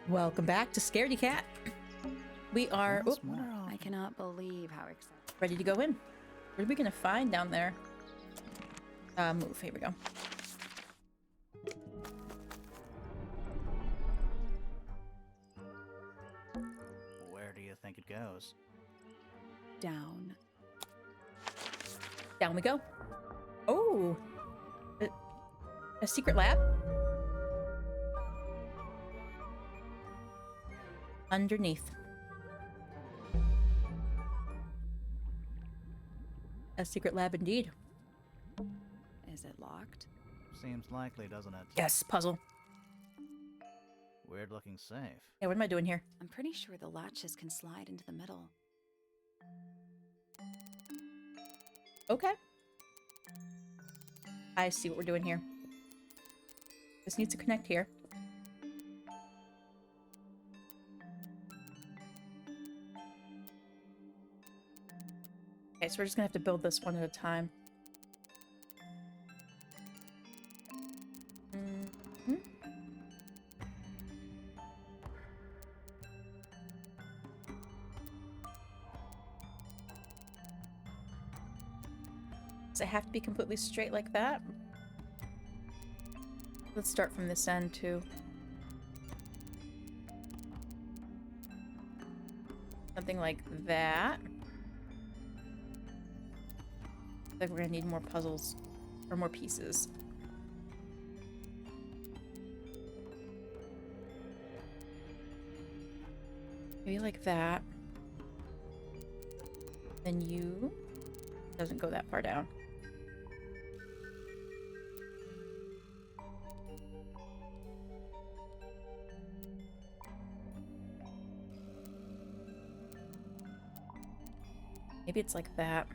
Welcome back to Scaredy Cat. We are I cannot believe how excited. ready to go in. What are we gonna find down there? Move. Here we go. Where do you think it goes? Down. Down we go. Oh, a secret lab. Underneath. A secret lab indeed. Is it locked? Seems likely, doesn't it? Yes, puzzle. Weird looking safe. Yeah, what am I doing here? I'm pretty sure the latches can slide into the middle. Okay. I see what we're doing here. This needs to connect here. Okay, so we're just gonna have to build this one at a time. Does it have to be completely straight like that? Let's start from this end too. Something like that. I think we're gonna need more puzzles or more pieces. Maybe like that. Then you doesn't go that far down. Maybe it's like that.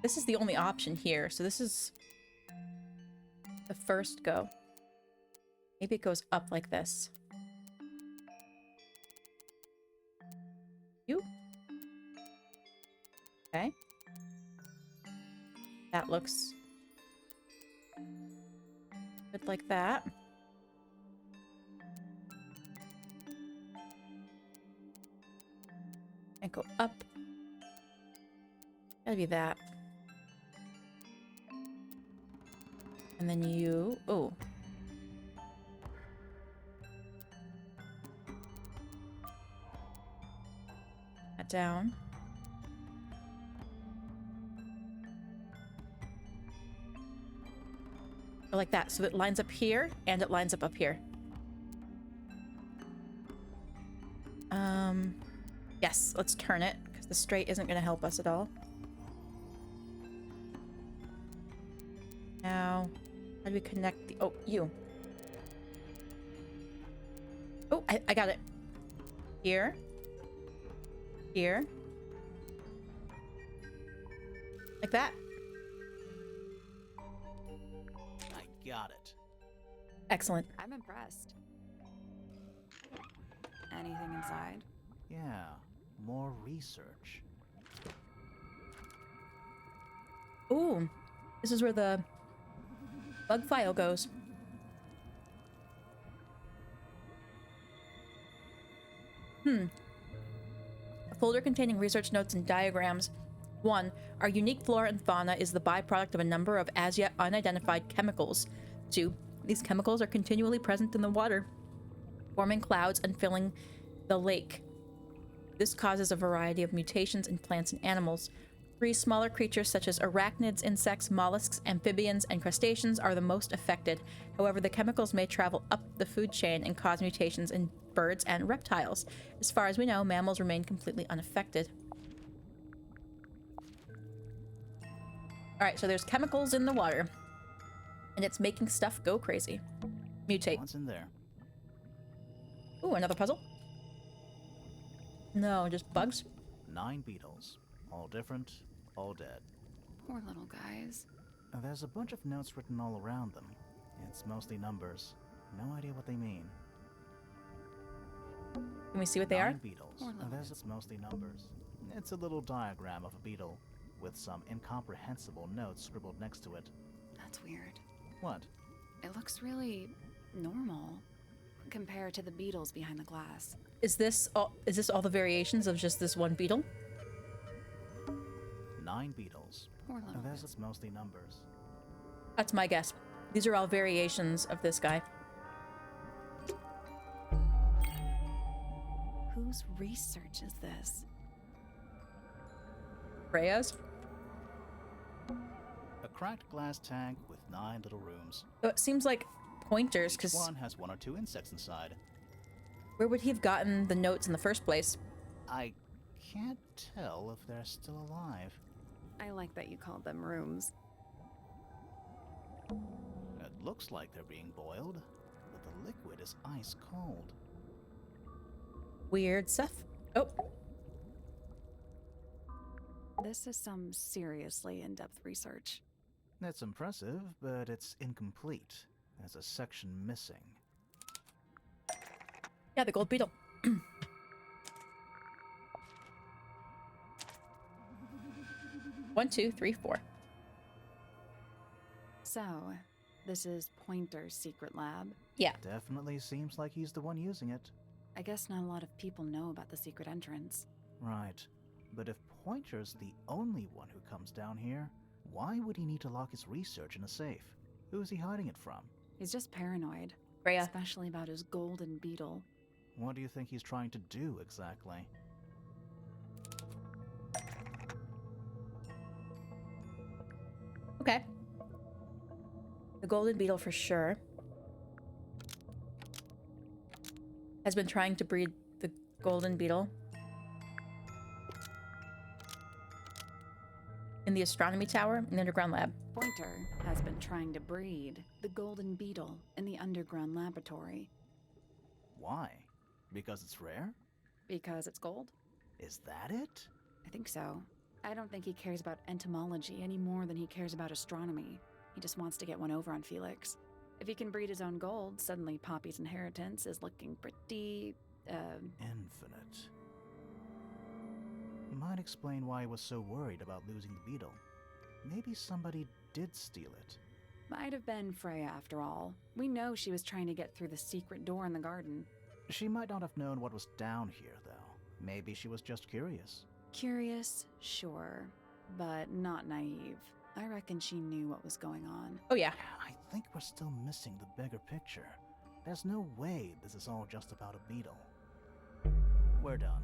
This is the only option here, so this is the first go. Maybe it goes up like this. You? Okay. That looks good like that. And go up. Gotta be that. And then you... Oh. That down. Like that. So it lines up here, and it lines up here. Yes, let's turn it, because the straight isn't going to help us at all. Now, how do we connect the... Oh, you. Oh, I got it. Here. Here. Like that. I got it. Excellent. I'm impressed. Anything inside? Yeah, more research. Ooh, this is where the bug file goes. A folder containing research notes and diagrams. 1. Our unique flora and fauna is the byproduct of a number of as yet unidentified chemicals. 2. These chemicals are continually present in the water, forming clouds and filling the lake. This causes a variety of mutations in plants and animals. 3. Smaller creatures such as arachnids, insects, mollusks, amphibians, and crustaceans are the most affected. However, the chemicals may travel up the food chain and cause mutations in birds and reptiles. As far as we know, mammals remain completely unaffected. Alright, so there's chemicals in the water. And it's making stuff go crazy. Mutate. What's in there? Ooh, another puzzle? No, just bugs? 9 beetles. All different, all dead. Poor little guys. There's a bunch of notes written all around them. It's mostly numbers. No idea what they mean. Can we see what they are? 9 beetles. It's mostly numbers. It's a little diagram of a beetle, with some incomprehensible notes scribbled next to it. That's weird. What? It looks really normal compared to the beetles behind the glass. Is this all the variations of just this one beetle? 9 beetles. Poor little It's mostly numbers. That's my guess. These are all variations of this guy. Whose research is this? Freya's? A cracked glass tank with 9 little rooms. So it seems like pointers, Each because one has 1 or 2 insects inside. where would he have gotten the notes in the first place? I can't tell if they're still alive. I like that you called them rooms. It looks like they're being boiled, but the liquid is ice cold. Weird stuff. Oh, This is some seriously in-depth research. It's impressive, but it's incomplete. There's a section missing. yeah, the gold beetle. 1, 2, 3, 4. So, this is Pointer's secret lab. Yeah. Definitely seems like he's the one using it. I guess not a lot of people know about the secret entrance. Right. But if Pointer's the only one who comes down here, why would he need to lock his research in a safe? Who is he hiding it from? He's just paranoid, Freya. especially about his golden beetle. What do you think he's trying to do exactly? Okay. The golden beetle for sure has been trying to breed the golden beetle in the astronomy tower in the underground lab. Pointer has been trying to breed the golden beetle in the underground laboratory. Why? Because it's rare? Because it's gold? Is that it? I think so. I don't think he cares about entomology any more than he cares about astronomy. He just wants to get one over on Felix. If he can breed his own gold, suddenly Poppy's inheritance is looking pretty, Infinite. Might explain why he was so worried about losing the beetle. Maybe somebody did steal it. might have been Freya after all. We know she was trying to get through the secret door in the garden. She might not have known what was down here, though. Maybe she was just curious. Curious, sure, but not naive. I reckon she knew what was going on. Oh yeah. I think we're still missing the bigger picture. There's no way this is all just about a beetle. We're done.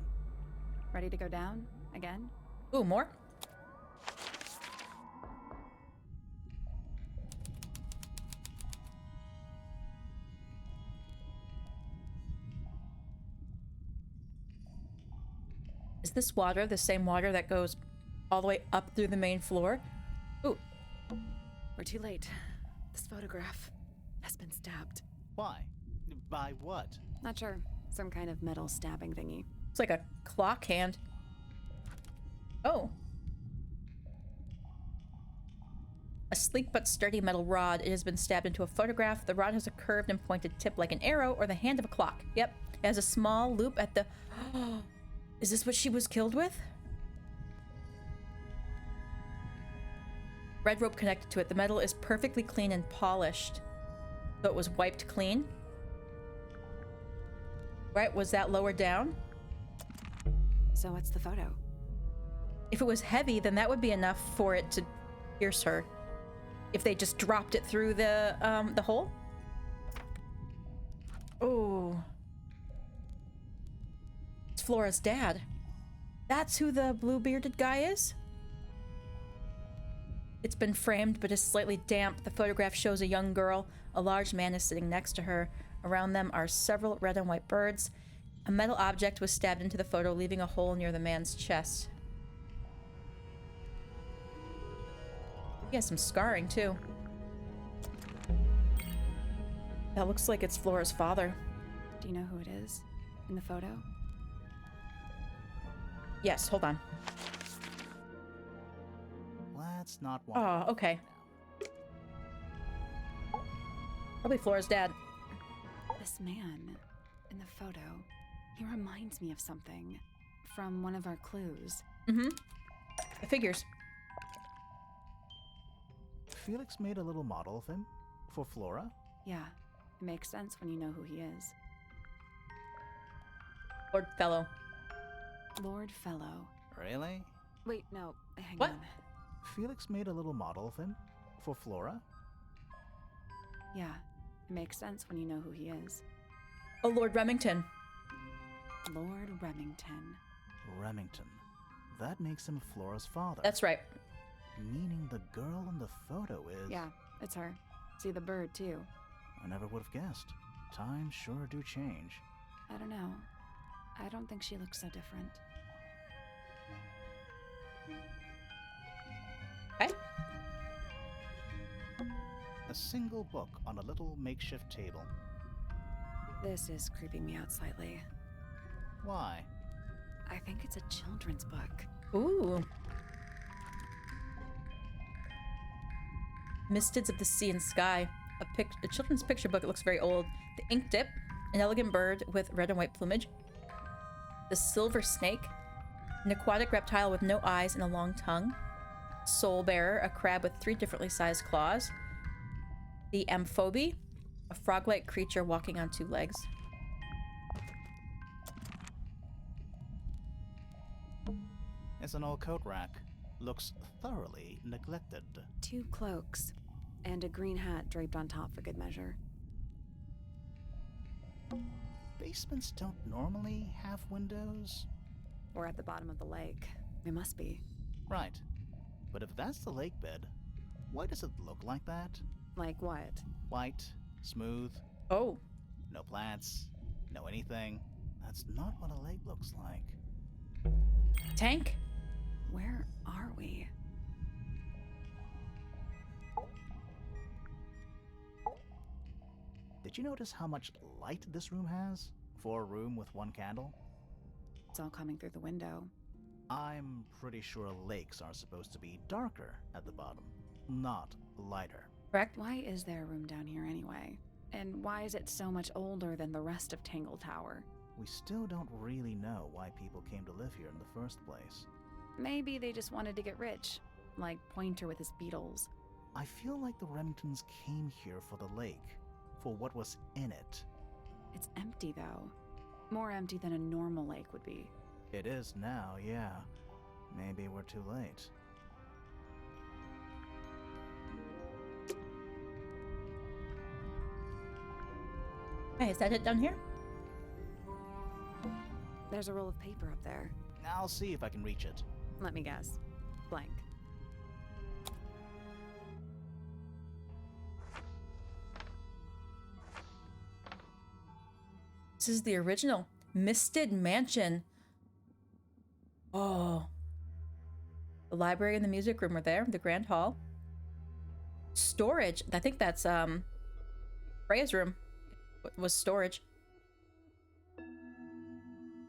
Ready to go down? Again? Ooh, more? Is this water the same water that goes all the way up through the main floor? Ooh, We're too late. This photograph has been stabbed. Why? By what? Not sure. Some kind of metal stabbing thingy. it's like a clock hand. Oh. A sleek but sturdy metal rod. It has been stabbed into a photograph. The rod has a curved and pointed tip like an arrow or the hand of a clock. Yep. It has a small loop at the... Is this what she was killed with? Red rope connected to it. The metal is perfectly clean and polished. So it was wiped clean. Right, was that lower down? So what's the photo? If it was heavy, then that would be enough for it to pierce her. If they just dropped it through the hole. Oh. It's Flora's dad. That's who the blue-bearded guy is? It's been framed, but is slightly damp. The photograph shows a young girl. A large man is sitting next to her. Around them are several red and white birds. A metal object was stabbed into the photo, leaving a hole near the man's chest. He has some scarring, too. That looks like it's Flora's father. Do you know who it is in the photo? Yes, hold on. Let's not walk. Oh, okay. Probably Flora's dad. This man in the photo, he reminds me of something from one of our clues. Mm-hmm. The figures. Felix made a little model of him for Flora. Yeah, it makes sense when you know who he is. Lord Fellow. Lord Fellow. Really? Wait, no, hang What? on. Felix made a little model of him for Flora. Yeah, it makes sense when you know who he is. Oh, Lord Remington. Lord Remington. Remington. That makes him Flora's father. That's right. Meaning the girl in the photo is... Yeah, it's her. See the bird, too. I never would have guessed. Times sure do change. I don't know. I don't think she looks so different. Okay. A single book on a little makeshift table. This is creeping me out slightly. Why? I think it's a children's book. Ooh. Mistids of the Sea and Sky. A children's picture book. It looks very old. The Ink Dip. An elegant bird with red and white plumage. The Silver Snake. An aquatic reptile with no eyes and a long tongue. Soul Bearer. A crab with 3 differently sized claws. The Amphobe. A frog-like creature walking on 2 legs. It's an old coat rack. Looks thoroughly neglected. 2 cloaks. And a green hat draped on top for good measure. Basements don't normally have windows. We're at the bottom of the lake. It must be. Right. But if that's the lake bed, why does it look like that? Like what? White, smooth, Oh. no plants, no anything. That's not what a lake looks like. Tank? Where are we? Did you notice how much light this room has? For a room with 1 candle? It's all coming through the window. I'm pretty sure lakes are supposed to be darker at the bottom, not lighter. Correct? Why is there a room down here anyway? And why is it so much older than the rest of Tangle Tower? We still don't really know why people came to live here in the first place. Maybe they just wanted to get rich, like Pointer with his beetles. I feel like the Remingtons came here for the lake, for what was in it. It's empty though. More empty than a normal lake would be. It is now, yeah. Maybe we're too late. Hey, is that it down here? There's a roll of paper up there. I'll see if I can reach it. Let me guess. Blank. This is the original Misted Mansion. Oh. The library and the music room are there. The grand hall. Storage. I think that's Freya's room. Was storage.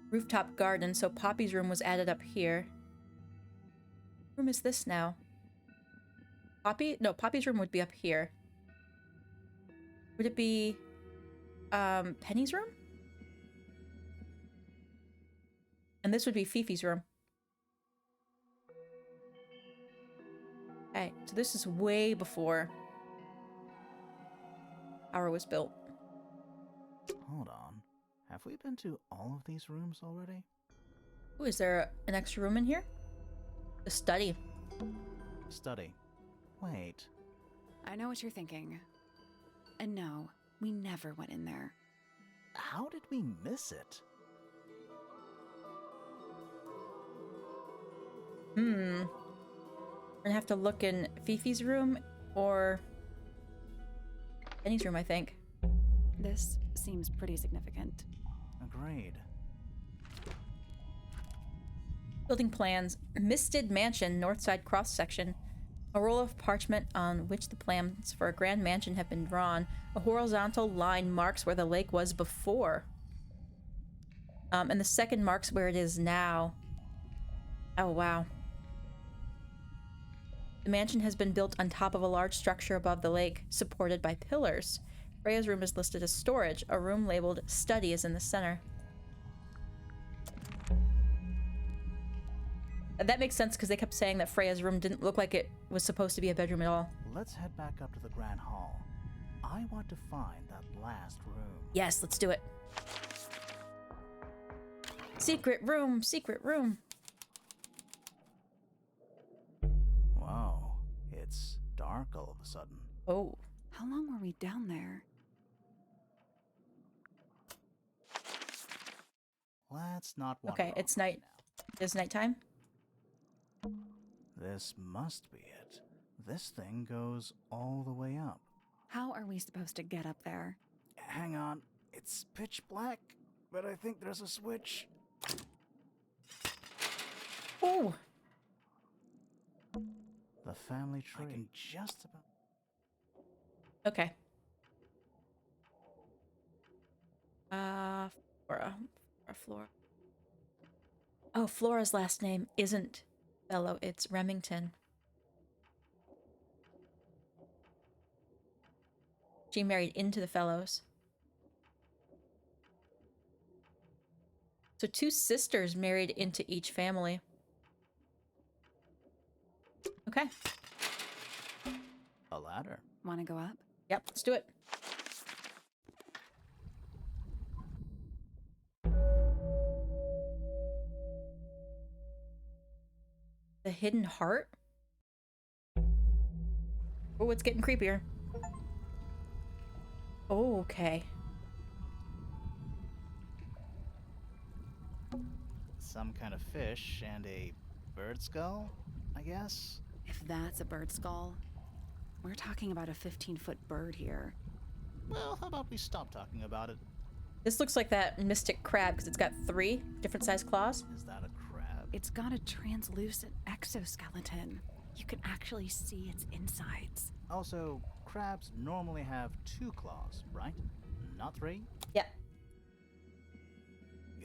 Rooftop garden. So Poppy's room was added up here. What room is this now? Poppy? No, Poppy's room would be up here. Would it be Penny's room? And this would be Fifi's room. Okay, so this is way before Tower was built. Hold on. Have we been to all of these rooms already? Ooh, is there an extra room in here? The study. Study. Wait. I know what you're thinking. And no, we never went in there. How did we miss it? We're gonna have to look in Fifi's room or Penny's room, I think. This seems pretty significant. Agreed. Building plans. Misted Mansion, north side cross section. A roll of parchment on which the plans for a grand mansion have been drawn. A horizontal line marks where the lake was before. And the second marks where it is now. Oh, wow. The mansion has been built on top of a large structure above the lake, supported by pillars. Freya's room is listed as storage. A room labeled study is in the center. That makes sense because they kept saying that Freya's room didn't look like it was supposed to be a bedroom at all. Let's head back up to the Grand Hall. I want to find that last room. Yes, let's do it. Secret room, secret room. Wow, it's dark all of a sudden. Oh. How long were we down there? Let's not wander Okay, off it's right night. It's nighttime. now. This must be it. This thing goes all the way up. How are we supposed to get up there? Hang on, it's pitch black, but I think there's a switch. Oh. The family tree. I can just about... Okay. Flora. Oh, Flora's last name isn't Fellow, it's Remington. She married into the Fellows. So 2 sisters married into each family. Okay. A ladder. Want to go up? Yep, let's do it. The Hidden Heart? Oh, it's getting creepier. Oh, okay. Some kind of fish and a bird skull, I guess? If that's a bird skull, we're talking about a 15-foot bird here. Well, how about we stop talking about it? This looks like that mystic crab because it's got 3 different sized claws. Is that a crab? It's got a translucent exoskeleton. You can actually see its insides. Also, crabs normally have 2 claws, right? Not 3? Yep.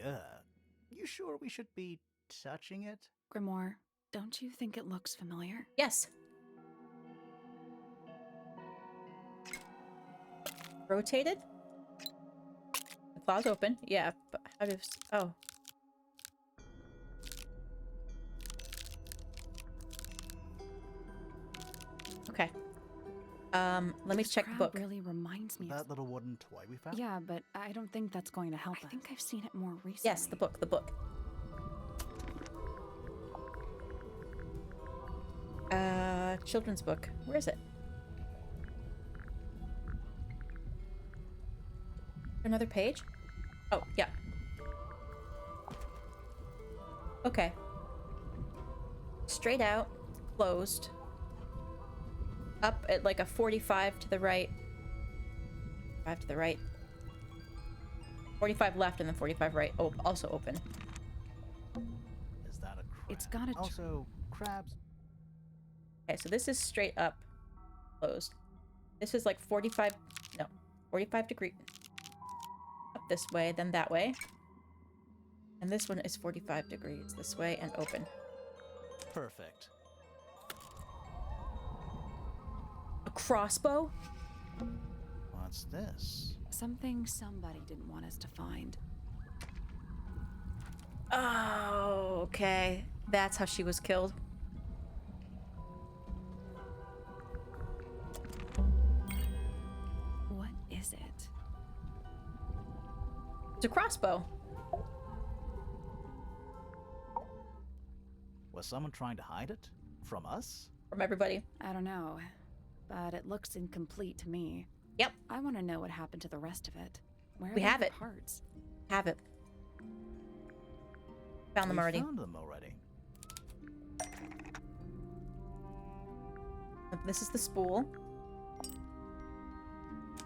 Ugh. You sure we should be touching it? Grimoire, don't you think it looks familiar? Yes. Rotated? The claw's open. Yeah, but how does... Oh. Okay. Let me This check the crab book. really reminds me That of... little wooden toy we found? Yeah, but I don't think that's going to help us. I think I've seen it more recently. Yes, the book, the book. Children's book. Where is it? Another page? Oh, yeah. Okay. Straight out, closed. Up at like a 45 to the right. 5 to the right. 45 left and then 45 right. Oh, also open. Is that a crab? It's got a... Also, crabs... Okay, so this is straight up, closed. This is like 45, no, 45 degree. Up this way, then that way. And this one is 45 degrees this way and open. Perfect. A crossbow? What's this? Something somebody didn't want us to find. Oh, okay. That's how she was killed. What is it? It's a crossbow. Was someone trying to hide it? From us? From everybody. I don't know, but it looks incomplete to me. Yep. I want to know what happened to the rest of it. Where are We the have other it. parts? Have it. Found them We already. found them already. This is the spool.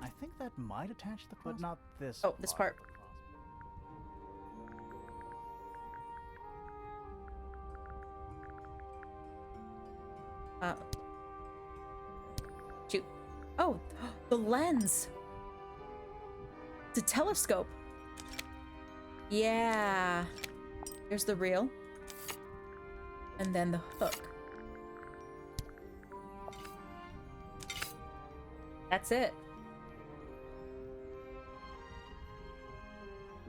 I think that might attach the crossbow, but not this. Oh, this part. of the crossbow. Shoot. Oh, the lens. It's a telescope. Yeah. Here's the reel. And then the hook. That's it.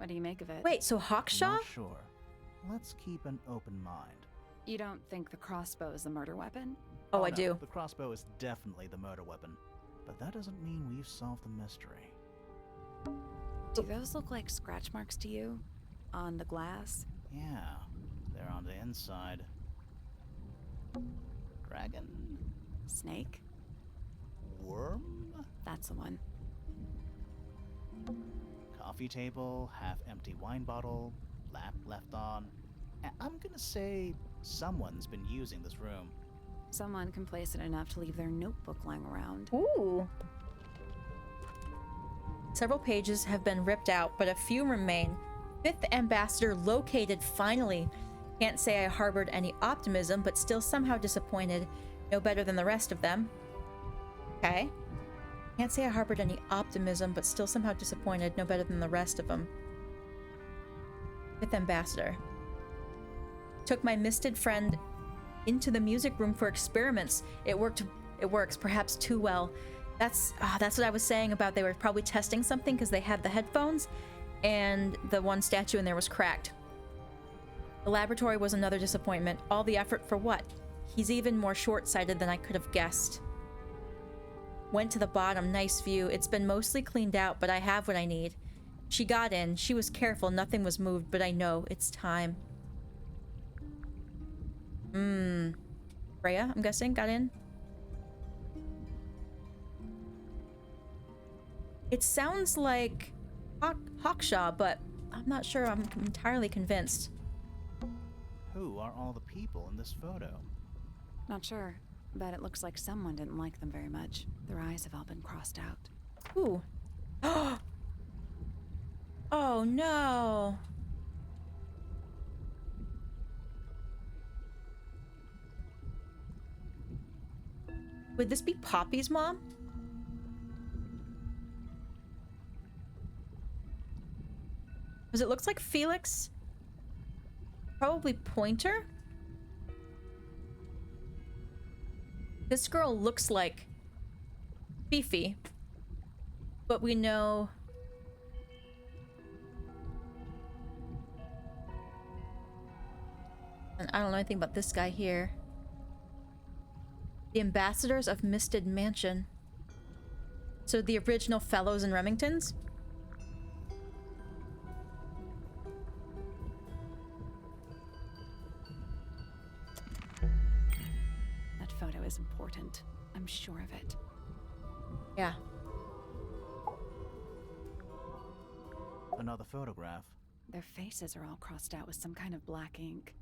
What do you make of it? Wait, so I'm Hawkshaw? not sure. Let's keep an open mind. You don't think the crossbow is the murder weapon? Oh, I no, do. The crossbow is definitely the murder weapon. But that doesn't mean we've solved the mystery. Do those look like scratch marks to you? On the glass? Yeah, they're on the inside. Dragon? Snake? Worm? That's the one. Coffee table, half-empty wine bottle, lamp left on. I'm gonna say someone's been using this room. Someone complacent enough to leave their notebook lying around. Ooh. Several pages have been ripped out, but a few remain. Fifth ambassador located, finally. Can't say I harbored any optimism, but still somehow disappointed. No better than the rest of them. Okay. Can't say I harbored any optimism, but still somehow disappointed. No better than the rest of them. Fifth ambassador. Took my misted friend into the music room for experiments. It works perhaps too well. That's what I was saying about they were probably testing something because they had the headphones and the one statue in there was cracked. The laboratory was another disappointment. All the effort for what? He's even more short-sighted than I could have guessed. Went to the bottom, nice view. It's been mostly cleaned out, but I have what I need. She got in. She was careful. Nothing was moved, but I know it's time. Freya, I'm guessing, got in. It sounds like Hawkshaw, but I'm not sure I'm entirely convinced. Who are all the people in this photo? Not sure, but it looks like someone didn't like them very much. Their eyes have all been crossed out. Ooh. Oh no. Would this be Poppy's mom? Because it looks like Felix. Probably Pointer. This girl looks like Fifi. But we know... And I don't know anything about this guy here. The Ambassadors of Misted Mansion. So the original Fellows and Remingtons? That photo is important. I'm sure of it. Yeah. Another photograph. Their faces are all crossed out with some kind of black ink.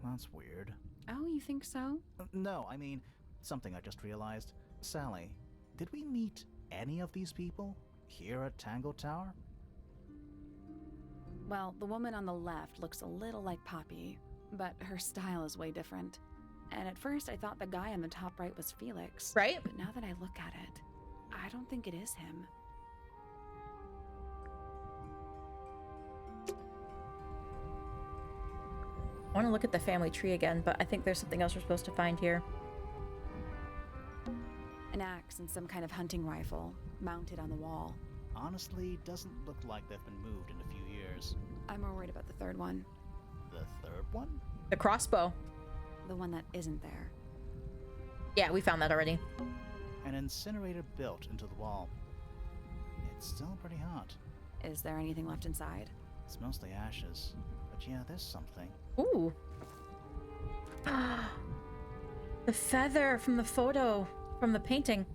That's weird. Oh, you think so? No, I mean, something I just realized. Sally, did we meet any of these people here at Tangle Tower? Well, the woman on the left looks a little like Poppy, but her style is way different. And at first I thought the guy on the top right was Felix. Right? But now that I look at it, I don't think it is him. I want to look at the family tree again, but I think there's something else we're supposed to find here. An axe and some kind of hunting rifle, mounted on the wall. Honestly, doesn't look like they've been moved in a few years. I'm more worried about the third one. The third one? The crossbow. The one that isn't there. Yeah, we found that already. An incinerator built into the wall. It's still pretty hot. Is there anything left inside? It's mostly ashes. But yeah, there's something. Ooh. The feather from the photo, from the painting.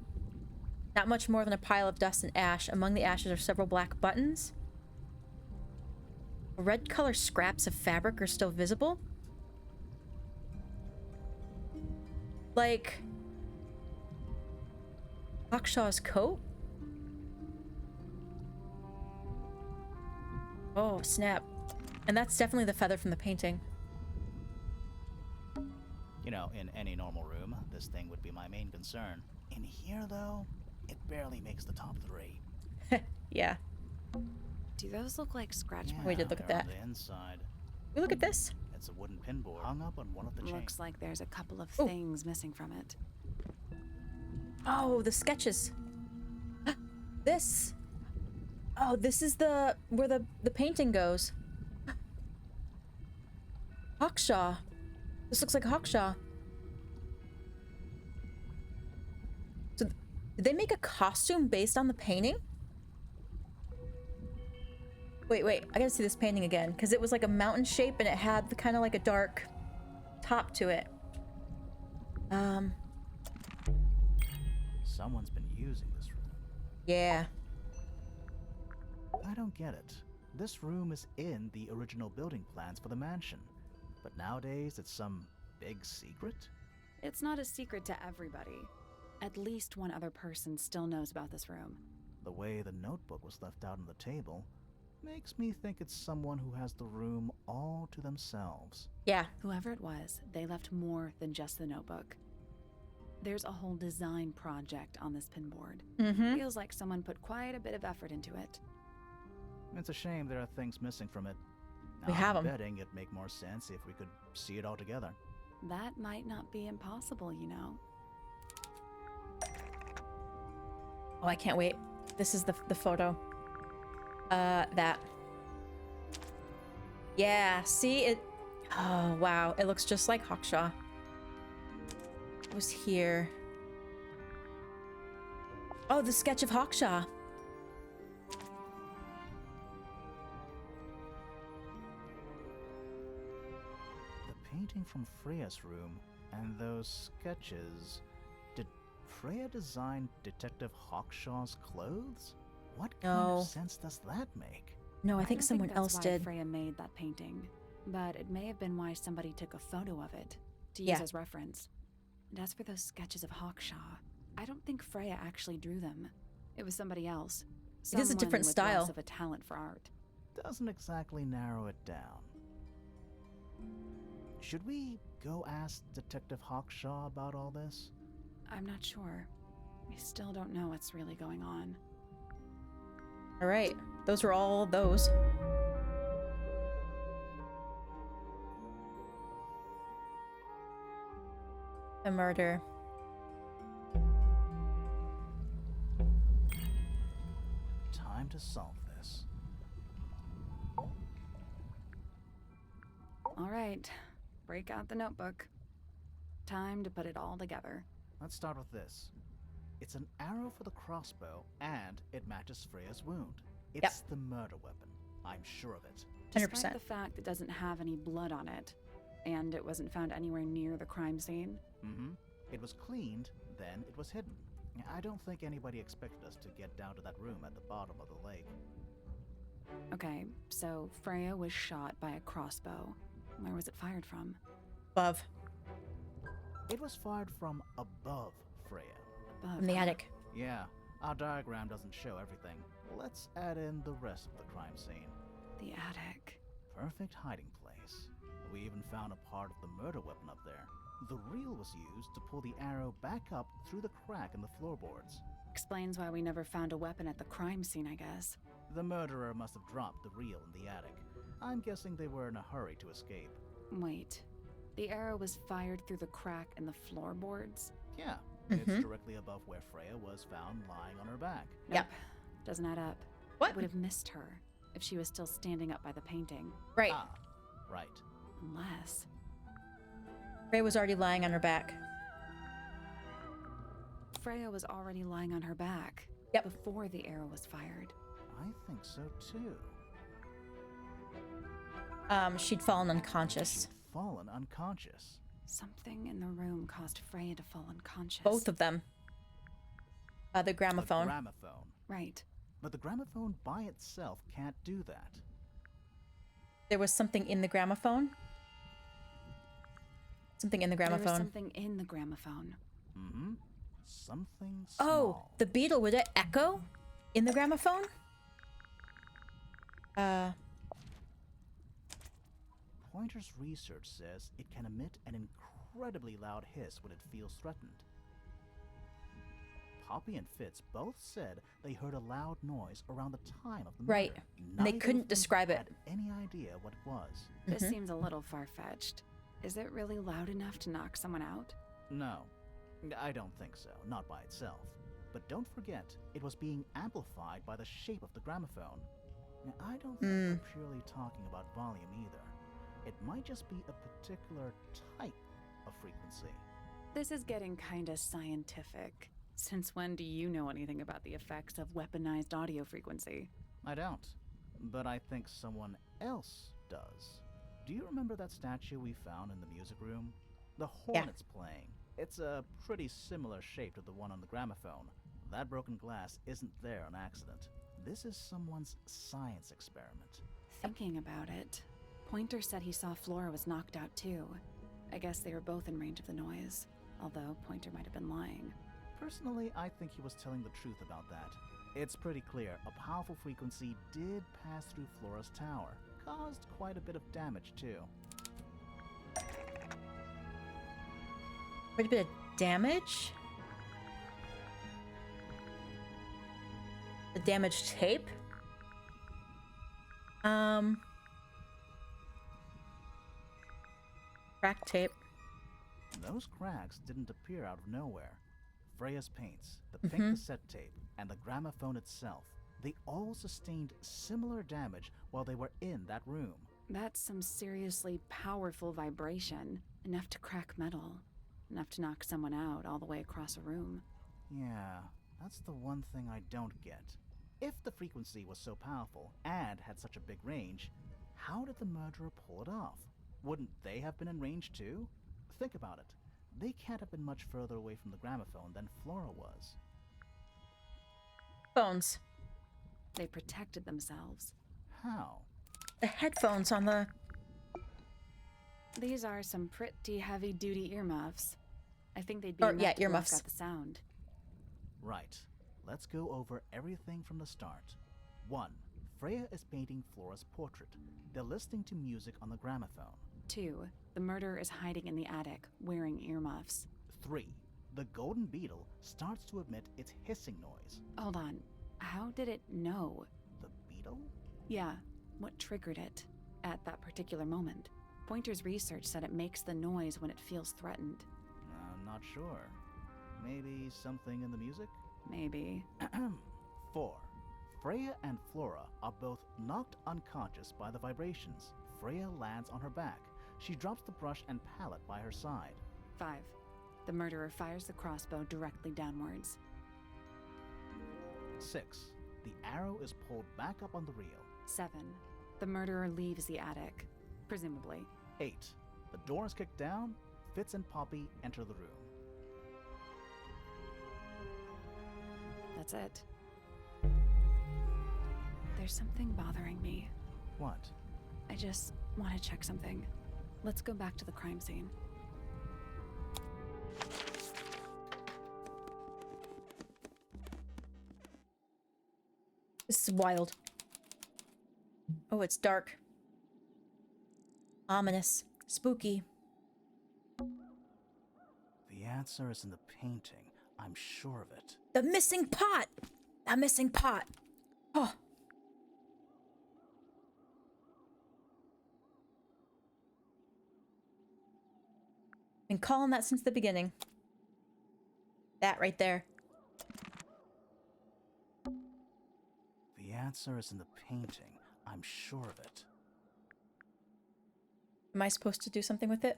Not much more than a pile of dust and ash. Among the ashes are several black buttons. Red color scraps of fabric are still visible. Like Hawkshaw's coat? Oh, snap. And that's definitely the feather from the painting. You know, in any normal room, this thing would be my main concern. In here, though, it barely makes the top 3. Yeah. Do those look like scratch marks? We did look at they're that. on the inside. We look at this. It's a wooden pinboard hung up on one of the chains. Looks like there's a couple of Ooh. things missing from it. Oh, the sketches. This. Oh, this is where the painting goes. Hawkshaw. This looks like Hawkshaw. So, did they make a costume based on the painting? Wait, I gotta see this painting again, because it was like a mountain shape and it had the kind of like a dark top to it. Someone's been using this room. Yeah. I don't get it. This room is in the original building plans for the mansion, but nowadays it's some big secret? It's not a secret to everybody. At least one other person still knows about this room. The way the notebook was left out on the table makes me think it's someone who has the room all to themselves. Yeah. Whoever it was, they left more than just the notebook. There's a whole design project on this pinboard. Feels like someone put quite a bit of effort into it. It's a shame there are things missing from it. We have 'em. I'm betting it'd make more sense if we could see it all together. That might not be impossible, you know. Oh, I can't wait. This is the photo. That. Yeah, see it. Oh, wow. It looks just like Hawkshaw. It was here. Oh, the sketch of Hawkshaw. The painting from Freya's room and those sketches. Did Freya design Detective Hawkshaw's clothes? What kind No. of sense does that make? No, I think don't someone that's else why did. Freya made that painting, but it may have been why somebody took a photo of it to use Yeah. as reference. And as for those sketches of Hawkshaw, I don't think Freya actually drew them. It was somebody else. It is a different Someone with style. less of a talent for art. Doesn't exactly narrow it down. Should we go ask Detective Hawkshaw about all this? I'm not sure. I still don't know what's really going on. All right. Those were all those. A murder. Time to solve this. All right, break out the notebook. Time to put it all together. Let's start with this. It's an arrow for the crossbow, and it matches Freya's wound. It's the murder weapon. I'm sure of it. 100%. Despite the fact it doesn't have any blood on it, and it wasn't found anywhere near the crime scene. Mm-hmm. It was cleaned, then it was hidden. I don't think anybody expected us to get down to that room at the bottom of the lake. Okay, so Freya was shot by a crossbow. Where was it fired from? Above. It was fired from above Freya. Above, From the huh? attic. Yeah, our diagram doesn't show everything. Let's add in the rest of the crime scene. The attic. Perfect hiding place. We even found a part of the murder weapon up there. The reel was used to pull the arrow back up through the crack in the floorboards. Explains why we never found a weapon at the crime scene, I guess. The murderer must have dropped the reel in the attic. I'm guessing they were in a hurry to escape. Wait. The arrow was fired through the crack in the floorboards? Yeah, Mhm. it's directly above where Freya was found lying on her back. Yep. Nope. Doesn't add up. What? I would have missed her if she was still standing up by the painting. Right. Ah, right. Unless... Ray was already lying on her back. Freya was already lying on her back. Yep. Before the arrow was fired. I think so too. She'd fallen unconscious. Fallen unconscious. Something in the room caused Freya to fall unconscious. Both of them. The gramophone. The gramophone. Right. But the gramophone by itself can't do that. There was something in the gramophone. Something in the There was gramophone. something in the gramophone. Mm-hmm. Something small. Oh, the beetle. Would it echo in the gramophone? Pointer's research says it can emit an incredibly loud hiss when it feels threatened. Poppy and Fitz both said they heard a loud noise around the time of the murder. Right. And they Neither of couldn't them describe it. had any idea what it was. This Mhm. seems a little far-fetched. Is it really loud enough to knock someone out? No, I don't think so. Not by itself. But don't forget, it was being amplified by the shape of the gramophone. Now, I don't think we're purely talking about volume either. It might just be a particular type of frequency. This is getting kinda scientific. Since when do you know anything about the effects of weaponized audio frequency? I don't, but I think someone else does. Do you remember that statue we found in the music room? The horn it's playing. It's a pretty similar shape to the one on the gramophone. That broken glass isn't there on accident. This is someone's science experiment. Thinking about it, Pointer said he saw Flora was knocked out too. I guess they were both in range of the noise, although Pointer might have been lying. Personally, I think he was telling the truth about that. It's pretty clear a powerful frequency did pass through Flora's tower. Caused quite a bit of damage too. Quite a bit of damage? The damaged tape? Cracked tape. Those cracks didn't appear out of nowhere. Freya's paints, the pink cassette tape, and the gramophone itself, they all sustained similar damage while they were in that room. That's some seriously powerful vibration. Enough to crack metal. Enough to knock someone out all the way across a room. Yeah, that's the one thing I don't get. If the frequency was so powerful and had such a big range, how did the murderer pull it off? Wouldn't they have been in range too? Think about it. They can't have been much further away from the gramophone than Flora was. Phones. They protected themselves. How? The headphones on the... These are some pretty heavy-duty earmuffs. I think they'd be enough to earmuffs. block out the sound. Right. Let's go over everything from the start. 1. Freya is painting Flora's portrait. They're listening to music on the gramophone. 2. The murderer is hiding in the attic, wearing earmuffs. 3. The golden beetle starts to emit its hissing noise. Hold on. How did it know? The beetle? Yeah, what triggered it at that particular moment? Pointer's research said it makes the noise when it feels threatened. I'm not sure. Maybe something in the music? Maybe. 4. Freya and Flora are both knocked unconscious by the vibrations. Freya lands on her back. She drops the brush and palette by her side. 5. The murderer fires the crossbow directly downwards. 6. The arrow is pulled back up on the reel. 7. The murderer leaves the attic, presumably. 8. The door is kicked down. Fitz and Poppy enter the room. That's it. There's something bothering me. What? I just want to check something. Let's go back to the crime scene. This is wild. Oh, it's dark. Ominous. Spooky. The answer is in the painting. I'm sure of it. The missing pot! That missing pot. Oh. Been calling that since the beginning. That right there. The answer is in the painting. I'm sure of it. Am I supposed to do something with it?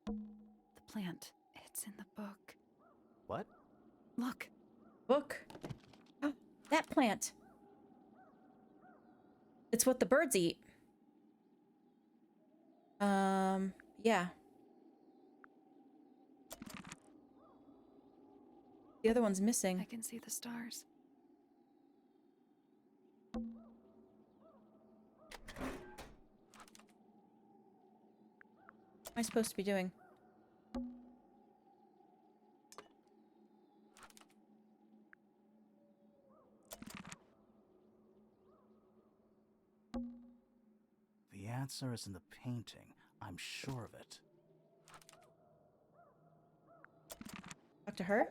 The plant. It's in the book. What? Look. Book. Oh, that plant. It's what the birds eat. Yeah. The other one's missing. I can see the stars. What am I supposed to be doing? The answer is in the painting. I'm sure of it. Talk to her?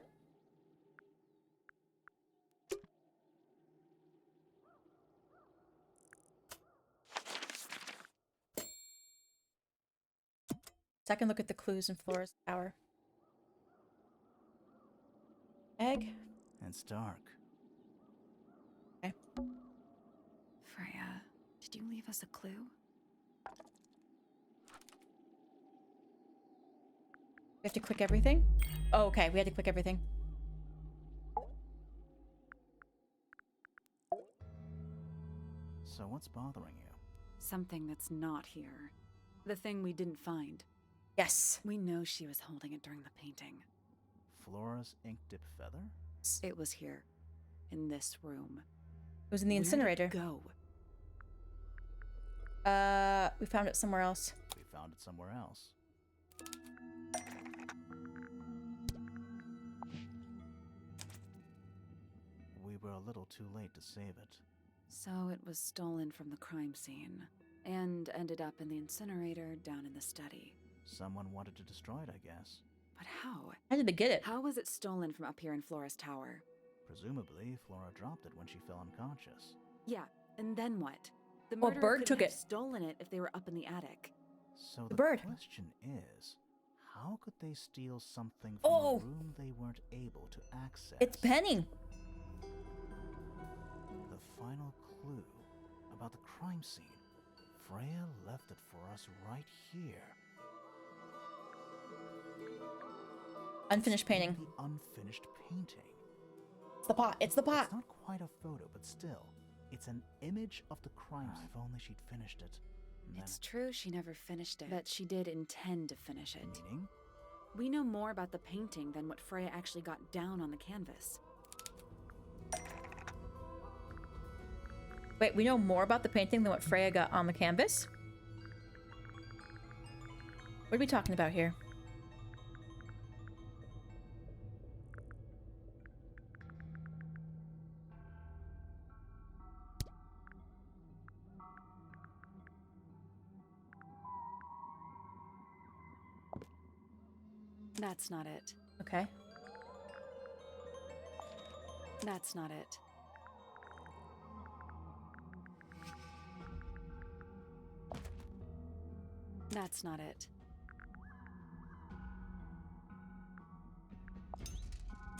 Second look at the clues in Flora's tower. Egg. It's dark. Okay. Freya, did you leave us a clue? We have to click everything? Oh, okay. We had to click everything. So what's bothering you? Something that's not here. The thing we didn't find. Yes. We know she was holding it during the painting. Flora's ink dip feather? It was here. In this room. It was in the incinerator. Where'd it go? We found it somewhere else. We found it somewhere else. We were a little too late to save it. So it was stolen from the crime scene. And ended up in the incinerator down in the study. Someone wanted to destroy it, I guess. But how? How did they get it? How was it stolen from up here in Flora's tower? Presumably, Flora dropped it when she fell unconscious. Yeah, and then what? The Well, murderer Bird couldn't took have it. stolen it if they were up in the attic. So The the bird. question is, how could they steal something from Oh! a room they weren't able to access? It's Penny. The final clue about the crime scene. Freya left it for us right here. Unfinished painting. The unfinished painting. It's the pot. It's the pot. It's not quite a photo, but still, it's an image of the crime scene. If only she'd finished it. And It's true she never finished it, but she did intend to finish it. meaning? We know more about the painting than what Freya actually got down on the canvas. Wait, we know more about the painting than what Freya got on the canvas? What are we talking about here? That's not it. Okay. That's not it. That's not it.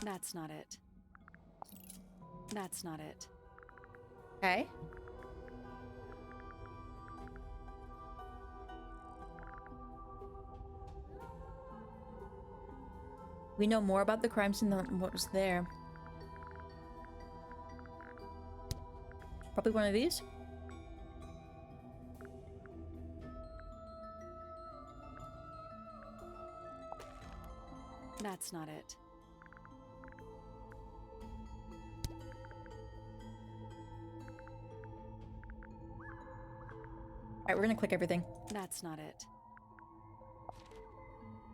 That's not it. That's not it. Okay. We know more about the crime scene than what was there. Probably one of these? That's not it. Alright, we're gonna click everything. That's not it.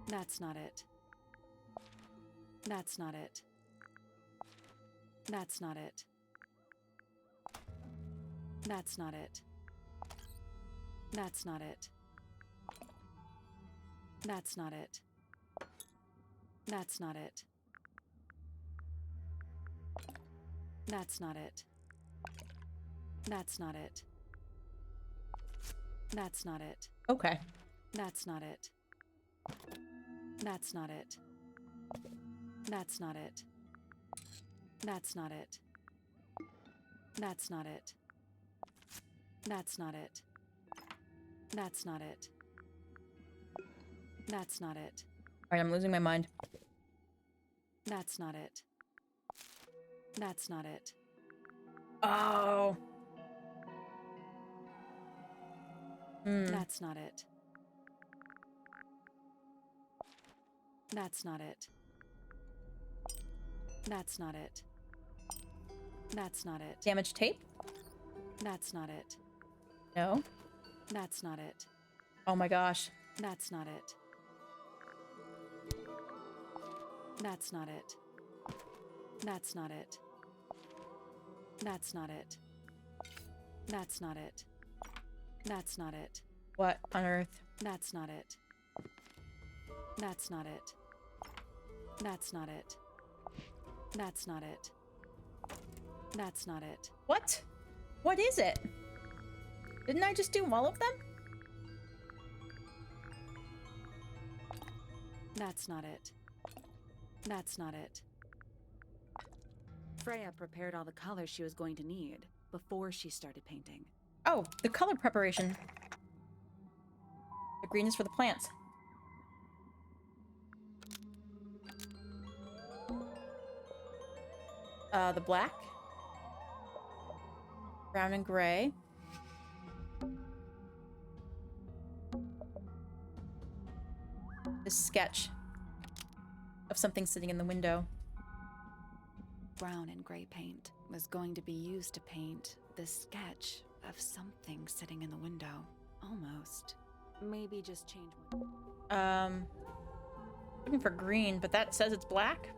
That's not it. That's not it. That's not it. That's not it. That's not it. That's not it. That's not it. That's not it. That's not it. That's not it. Okay. That's not it. That's not it. That's not it. That's not it. That's not it. That's not it. That's not it. That's not it. Alright, I'm losing my mind. That's not it. That's not it. Oh. That's not it. That's not it. That's not it. That's not it. Damaged tape? That's not it. No. That's not it. Oh my gosh. That's not it. That's not it. That's not it. That's not it. That's not it. That's not it. What on earth? That's not it. That's not it. That's not it. That's not it. That's not it. What? What is it? Didn't I just do all of them? That's not it. That's not it. Freya prepared all the colors she was going to need before she started painting. Oh, the color preparation. The green is for the plants. The black. Brown and gray. The sketch of something sitting in the window. Brown and gray paint was going to be used to paint the sketch of something sitting in the window. Almost. Maybe just change one. Looking for green, but that says it's black.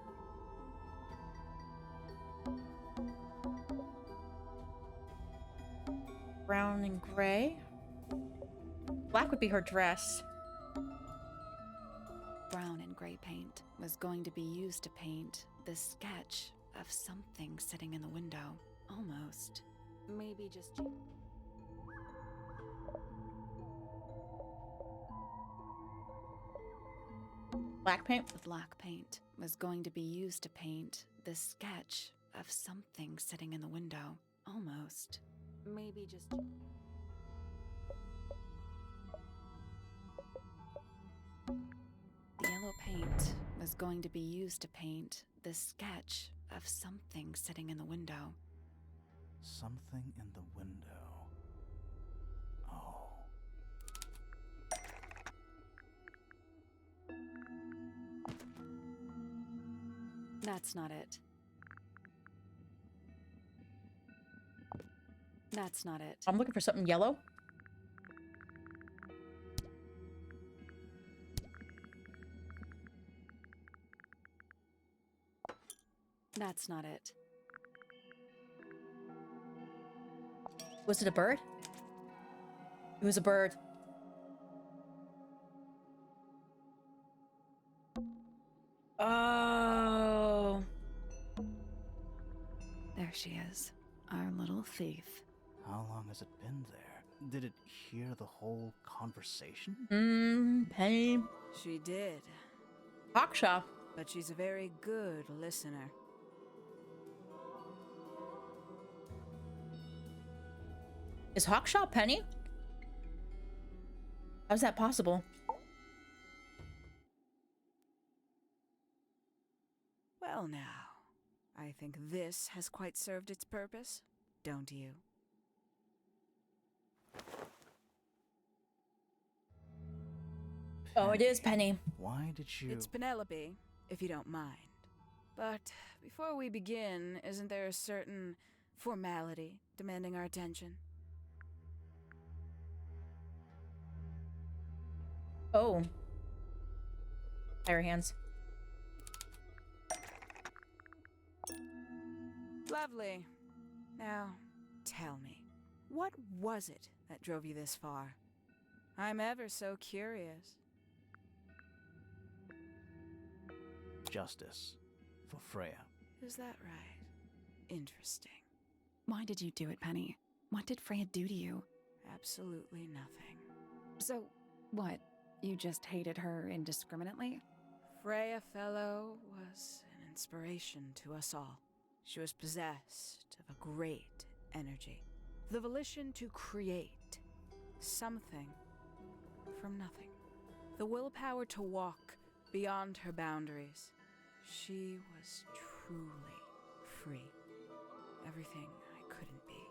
Brown and gray. Black would be her dress. Brown and gray paint was going to be used to paint the sketch of something sitting in the window. Almost. Maybe just... Black paint? The black paint was going to be used to paint the sketch of something sitting in the window. Almost. Maybe just... The yellow paint was going to be used to paint the sketch of something sitting in the window. Something in the window. Oh. That's not it. That's not it. I'm looking for something yellow. That's not it. Was it a bird? It was a bird. Oh. There she is. Our little thief. How long has it been there? Did it hear the whole conversation? Penny. She did, Hawkshaw. but she's a very good listener. Is Hawkshaw Penny? How's that possible? Well now, I think this has quite served its purpose, don't you? Oh, it is Penny. Why did you... It's Penelope, if you don't mind. But before we begin, isn't there a certain formality demanding our attention? Oh. Fire hands. Lovely. Now, tell me, what was it that drove you this far? I'm ever so curious. Justice. For Freya. Is that right? Interesting. Why did you do it, Penny? What did Freya do to you? Absolutely nothing. So, what? You just hated her indiscriminately? Freya Fellow was an inspiration to us all. She was possessed of a great energy. The volition to create something from nothing. The willpower to walk beyond her boundaries. She was truly free. Everything I couldn't be.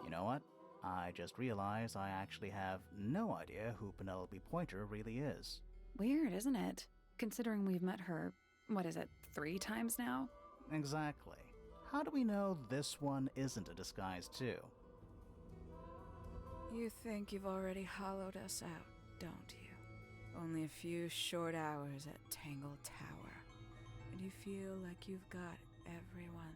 You know what? I just realized I actually have no idea who Penelope Pointer really is. Weird, isn't it? Considering we've met her, what is it, 3 times now? Exactly. How do we know this one isn't a disguise too? You think you've already hollowed us out, don't you? Only a few short hours at Tangle Tower, and you feel like you've got everyone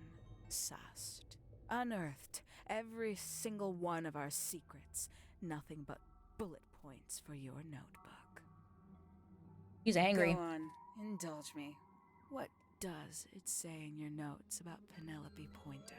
sussed. Unearthed every single one of our secrets. Nothing but bullet points for your notebook. He's angry. Go on, indulge me. What does it say in your notes about Penelope Pointer?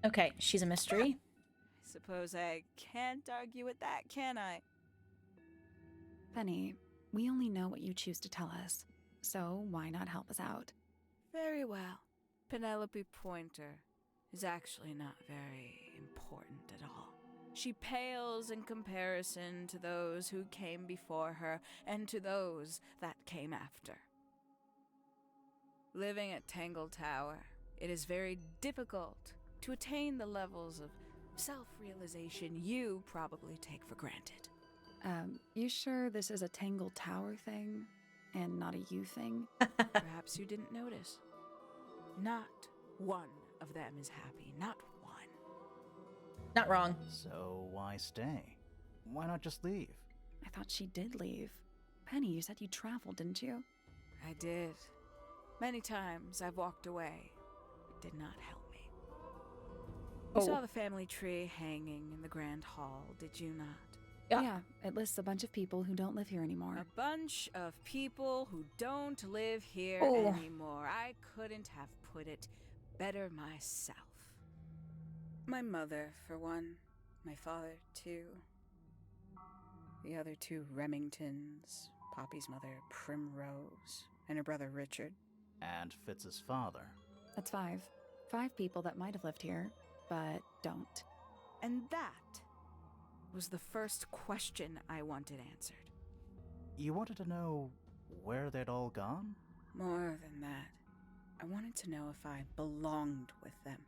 Okay, she's a mystery. Suppose I can't argue with that, can I? Penny, we only know what you choose to tell us, so why not help us out? Very well. Penelope Pointer is actually not very important at all. She pales in comparison to those who came before her and to those that came after. Living at Tangle Tower, it is very difficult to attain the levels of self-realization you probably take for granted. You sure this is a Tangle Tower thing and not a you thing? Perhaps you didn't notice. Not one of them is happy. Not one. Not wrong. So why stay? Why not just leave? I thought she did leave. Penny, you said you traveled, didn't you? I did. Many times I've walked away. It did not help me. You saw the family tree hanging in the grand hall, did you not? Yeah, it lists a bunch of people who don't live here anymore. A bunch of people who don't live here anymore. I couldn't have put it better myself. My mother, for one. My father, too. The other two Remingtons. Poppy's mother, Primrose. And her brother, Richard. And Fitz's father. That's 5. 5 people that might have lived here, but don't. And that was the first question I wanted answered. You wanted to know where they'd all gone? More than that, I wanted to know if I belonged with them.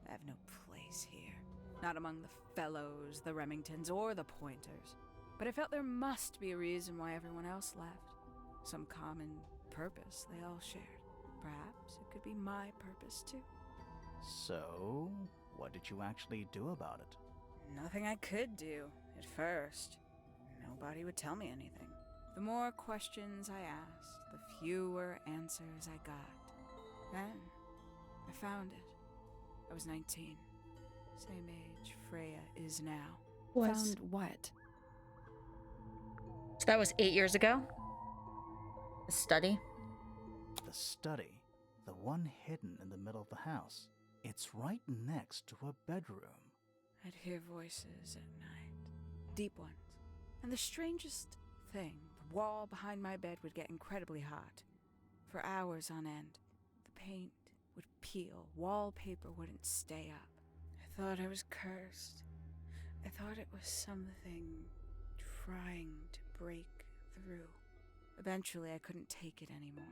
I have no place here. Not among the fellows, the Remingtons, or the Pointers. But I felt there must be a reason why everyone else left. Some common purpose they all shared. Perhaps it could be my purpose, too. So, what did you actually do about it? Nothing I could do, at first. Nobody would tell me anything. The more questions I asked, the fewer answers I got. Then, I found it. I was 19. Same age Freya is now. Found what? So that was 8 years ago? A study? The study. The one hidden in the middle of the house. It's right next to a bedroom. I'd hear voices at night. Deep ones. And the strangest thing, the wall behind my bed would get incredibly hot. For hours on end. The paint would peel. Wallpaper wouldn't stay up. I thought I was cursed. I thought it was something trying to break through. Eventually, I couldn't take it anymore.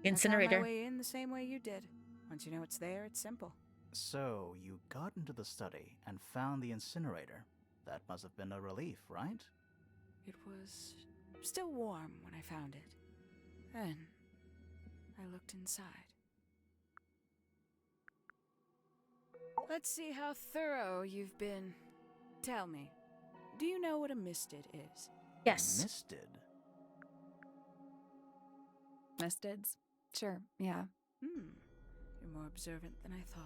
Incinerator. I found my way in the same way you did. Once you know it's there, it's simple. So, you got into the study and found the incinerator. That must have been a relief, right? It was still warm when I found it. Then, I looked inside. Let's see how thorough you've been. Tell me, do you know what a misted is? Yes. Misted? Mistids? Sure, yeah. You're more observant than I thought.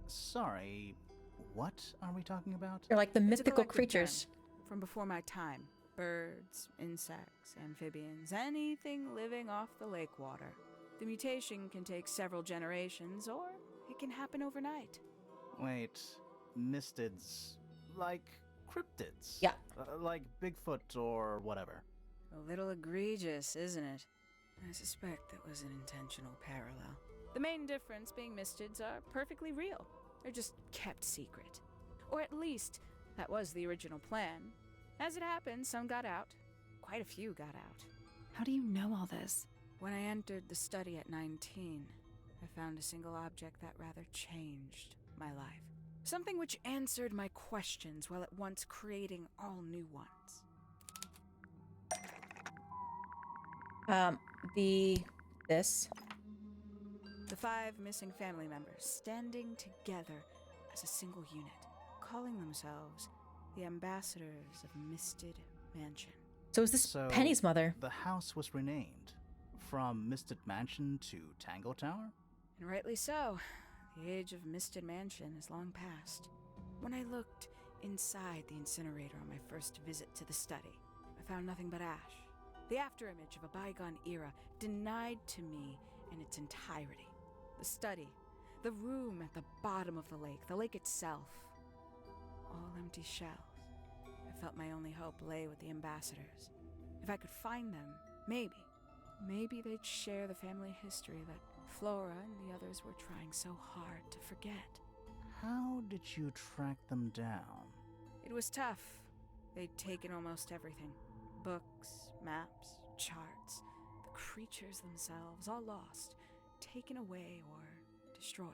Sorry, what are we talking about? They're like the It's a mythical collective creatures. term from before my time. Birds, insects, amphibians, anything living off the lake water. The mutation can take several generations, or it can happen overnight. Wait, mistids. Like cryptids? Yeah. Like Bigfoot or whatever. A little egregious, isn't it? I suspect that was an intentional parallel. The main difference being mistids are perfectly real. They're just kept secret. Or at least, that was the original plan. As it happened, some got out. Quite a few got out. How do you know all this? When I entered the study at 19, I found a single object that rather changed my life. Something which answered my questions while at once creating all new ones. This. The 5 missing family members standing together as a single unit, calling themselves the ambassadors of Misted Mansion. So is this So, Penny's mother? The house was renamed from Misted Mansion to Tangle Tower? And rightly so. The age of Misted Mansion is long past. When I looked inside the incinerator on my first visit to the study, I found nothing but ash. The afterimage of a bygone era, denied to me in its entirety. The study, The room at the bottom of the lake itself. All empty shells. I felt my only hope lay with the ambassadors. If I could find them, maybe they'd share the family history that Flora and the others were trying so hard to forget. How did you track them down? It was tough. They'd taken almost everything. Books, maps, charts, the creatures themselves, all lost, taken away or destroyed.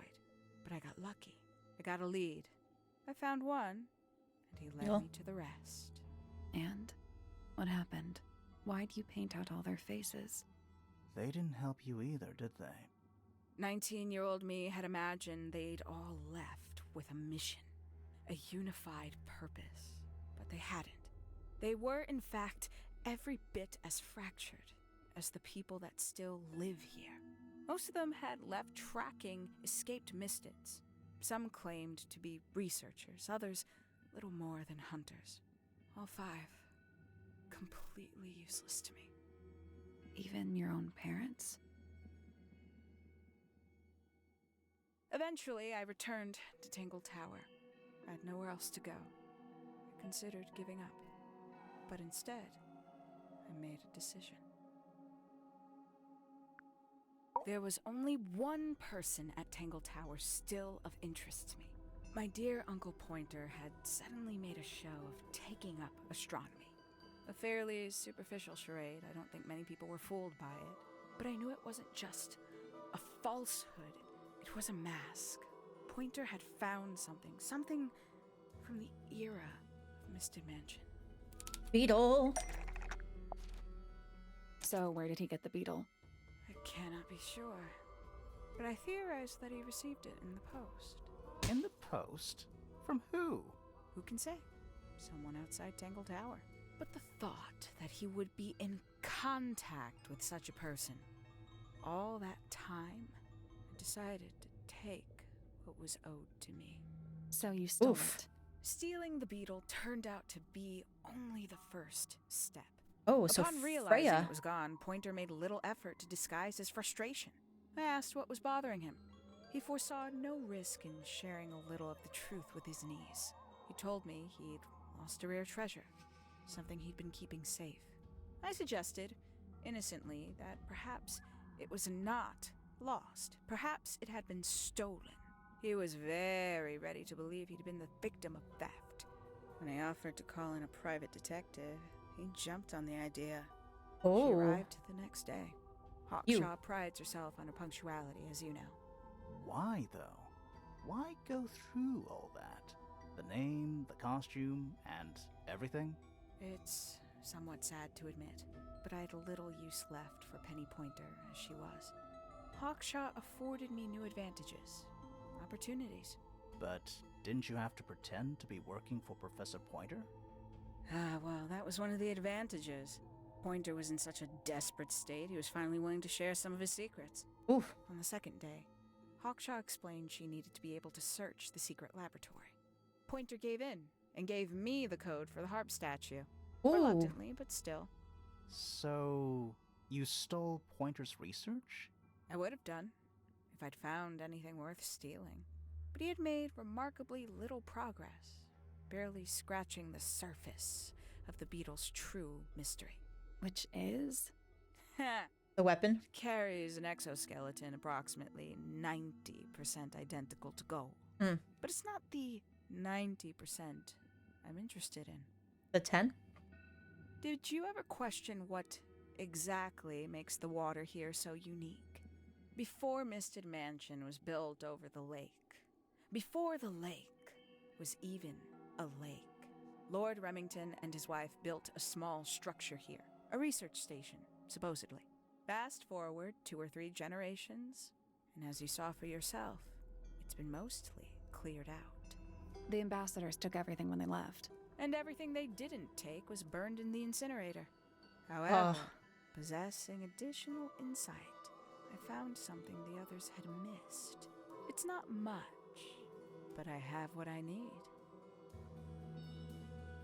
But I got lucky. I got a lead. I found one, and he led me to the rest. And what happened? Why'd you paint out all their faces? They didn't help you either, did they? 19-year-old me had imagined they'd all left with a mission, a unified purpose, but they hadn't. They were, in fact, every bit as fractured as the people that still live here. Most of them had left tracking escaped mystics. Some claimed to be researchers, others little more than hunters. All 5, completely useless to me. Even your own parents? Eventually, I returned to Tangle Tower. I had nowhere else to go. I considered giving up. But instead, I made a decision. There was only one person at Tangle Tower still of interest to me. My dear Uncle Pointer had suddenly made a show of taking up astronomy. A fairly superficial charade. I don't think many people were fooled by it. But I knew it wasn't just a falsehood. It was a mask. Pointer had found something from the era of Misted Mansion. Beetle. So where did he get the beetle? I cannot be sure, but I theorize that he received it in the post. In the post? From who? Who can say? Someone outside Tangle Tower. But the thought that he would be in contact with such a person, all that time, I decided to take what was owed to me. So you stole Oof. it. Stealing the beetle turned out to be only the first step. Oh, so Upon realizing Freya. it was gone, Pointer made little effort to disguise his frustration. I asked what was bothering him. He foresaw no risk in sharing a little of the truth with his niece. He told me he'd lost a rare treasure, something he'd been keeping safe. I suggested, innocently, that perhaps it was not lost. Perhaps it had been stolen. He was very ready to believe he'd been the victim of theft. When I offered to call in a private detective, he jumped on the idea. Oh. She arrived the next day. Hawkshaw prides herself on her punctuality, as you know. Why, though? Why go through all that? The name, the costume, and everything? It's somewhat sad to admit, but I had little use left for Penny Pointer as she was. Hawkshaw afforded me new advantages, opportunities. But didn't you have to pretend to be working for Professor Pointer? Well, that was one of the advantages. Pointer was in such a desperate state, he was finally willing to share some of his secrets. Oof. On the second day, Hawkshaw explained she needed to be able to search the secret laboratory. Pointer gave in and gave me the code for the harp statue. Ooh. Reluctantly, but still. So, you stole Pointer's research? I would have done, if I'd found anything worth stealing. But he had made remarkably little progress, barely scratching the surface of the beetle's true mystery. Which is? The weapon? Carries an exoskeleton approximately 90% identical to gold. Hmm. But it's not the 90% I'm interested in. The 10? Did you ever question what exactly makes the water here so unique? Before Misted Mansion was built over the lake, before the lake was even a lake, Lord Remington and his wife built a small structure here, a research station, supposedly. Fast forward 2 or 3 generations, and as you saw for yourself, it's been mostly cleared out. The ambassadors took everything when they left. And everything they didn't take was burned in the incinerator. However, possessing additional insight, I found something the others had missed. It's not much, but I have what I need.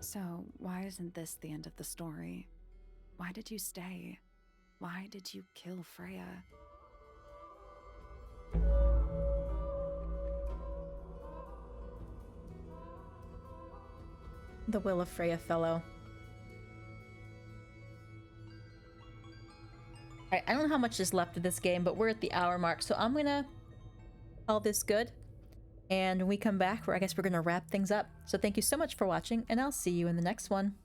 So why isn't this the end of the story? Why did you stay? Why did you kill Freya? The Will of Freya Fellow. Alright, I don't know how much is left of this game, but we're at the hour mark, so I'm gonna call this good. And when we come back, I guess we're gonna wrap things up. So thank you so much for watching, and I'll see you in the next one.